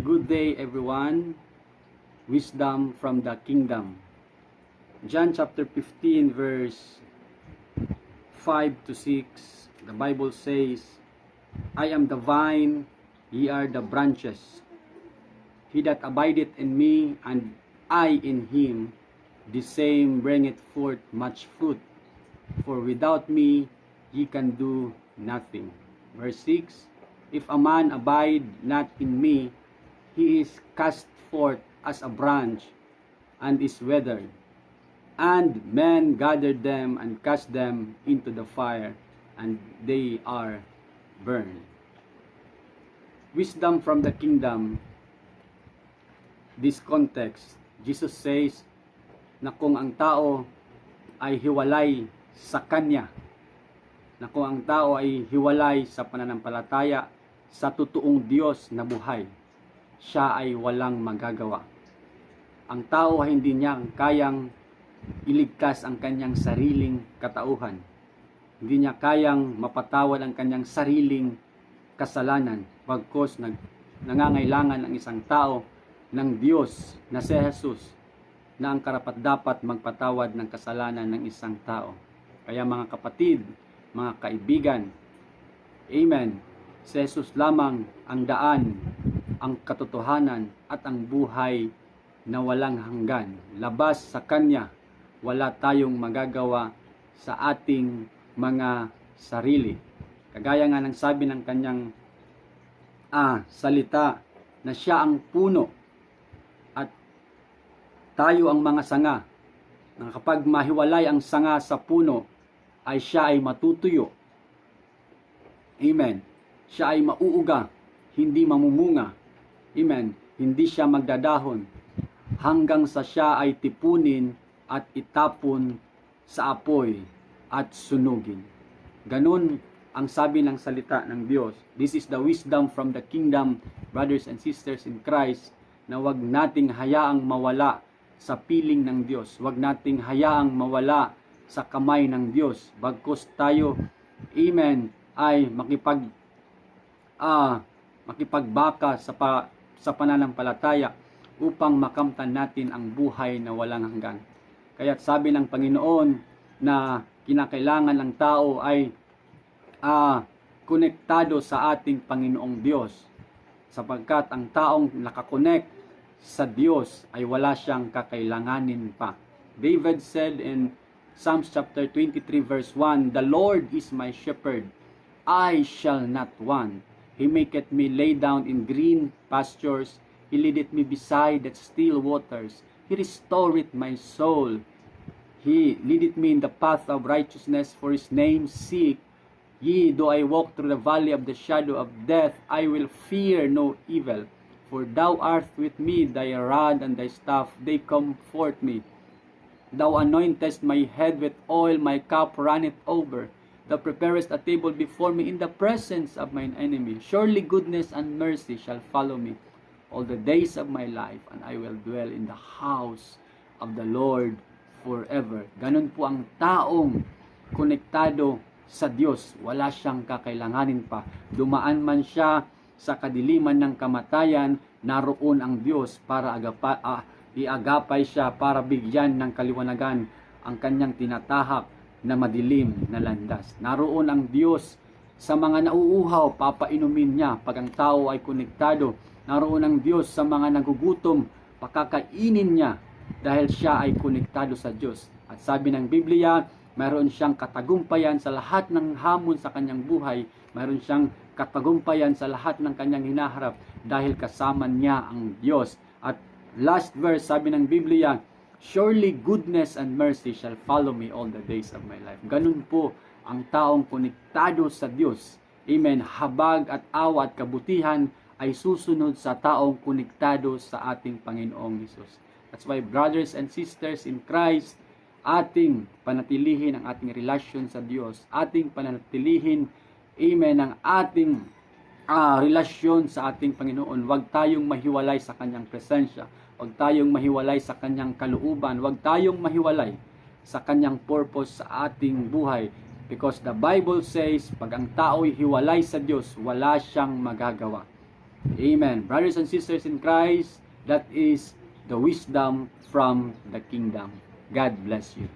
Good day everyone. Wisdom from the Kingdom. John chapter 15 verse 5 to 6. The Bible says, I am the vine, ye are the branches. He that abideth in me, and I in him, the same bringeth forth much fruit. For without me ye can do nothing. Verse 6. If a man abide not in me, he is cast forth as a branch, and is withered. And men gather them and cast them into the fire, and they are burned. Wisdom from the Kingdom. This context, Jesus says na kung ang tao ay hiwalay sa Kanya, na kung ang tao ay hiwalay sa pananampalataya sa totoong Diyos na buhay, siya ay walang magagawa. Ang tao ay hindi niya kayang iligtas ang kanyang sariling katauhan. Hindi niya kayang mapatawad ang kanyang sariling kasalanan. Bagkus nangangailangan ang isang tao ng Diyos na si Jesus na ang karapat-dapat magpatawad ng kasalanan ng isang tao. Kaya mga kapatid, mga kaibigan, Amen. Si Jesus lamang ang daan, ang katotohanan at ang buhay na walang hanggan. Labas sa Kanya, wala tayong magagawa sa ating mga sarili. Kagaya nga ng sabi ng Kanyang salita na siya ang puno at tayo ang mga sanga. Na kapag mahiwalay ang sanga sa puno, ay siya ay matutuyo. Amen. Siya ay mauuga, hindi mamumunga. Amen. Hindi siya magdadahon hanggang sa siya ay tipunin at itapon sa apoy at sunugin. Ganun ang sabi ng salita ng Diyos. This is the wisdom from the kingdom, brothers and sisters in Christ, na wag nating hayaang mawala sa piling ng Diyos. Wag nating hayaang mawala sa kamay ng Diyos. Bagkus tayo, amen, ay makipagbaka sa pananampalataya upang makamtan natin ang buhay na walang hanggan. Kaya't sabi ng Panginoon na kinakailangan ng tao ay konektado sa ating Panginoong Diyos, sapagkat ang taong nakakonect sa Diyos ay wala siyang kakailanganin pa. David said in Psalms chapter 23 verse 1, The Lord is my shepherd, I shall not want. He maketh me lay down in green pastures. He leadeth me beside the still waters. He restoreth my soul. He leadeth me in the path of righteousness for his name's sake. Yea, though I walk through the valley of the shadow of death, I will fear no evil. For thou art with me, thy rod and thy staff, they comfort me. Thou anointest my head with oil, my cup runneth over. Thou preparest a table before me in the presence of mine enemy. Surely goodness and mercy shall follow me all the days of my life, and I will dwell in the house of the Lord forever. Ganun po ang taong konektado sa Diyos. Wala siyang kakailanganin pa. Dumaan man siya sa kadiliman ng kamatayan, naroon ang Diyos para iagapay siya, para bigyan ng kaliwanagan ang kanyang tinatahak na madilim na landas. Naroon ang Diyos sa mga nauuhaw, papainumin niya pag ang tao ay konektado. Naroon ang Diyos sa mga nagugutom, pakakainin niya dahil siya ay konektado sa Diyos. At sabi ng Biblia, mayroon siyang katagumpayan sa lahat ng hamon sa kanyang buhay. Mayroon siyang katagumpayan sa lahat ng kanyang hinaharap dahil kasama niya ang Diyos. At last verse, sabi ng Biblia, Surely goodness and mercy shall follow me all the days of my life. Ganun po ang taong konektado sa Diyos. Amen. Habag at awa at kabutihan ay susunod sa taong konektado sa ating Panginoong Hesus. That's why, brothers and sisters in Christ, ating panatilihin ang ating relasyon sa Diyos. Ating panatilihin, amen, ang ating relasyon sa ating Panginoon. Huwag tayong mahiwalay sa Kanyang presensya. Huwag tayong mahiwalay sa Kanyang kalooban. Huwag tayong mahiwalay sa Kanyang purpose sa ating buhay. Because the Bible says, pag ang tao'y hiwalay sa Diyos, wala siyang magagawa. Amen. Brothers and sisters in Christ, that is the wisdom from the kingdom. God bless you.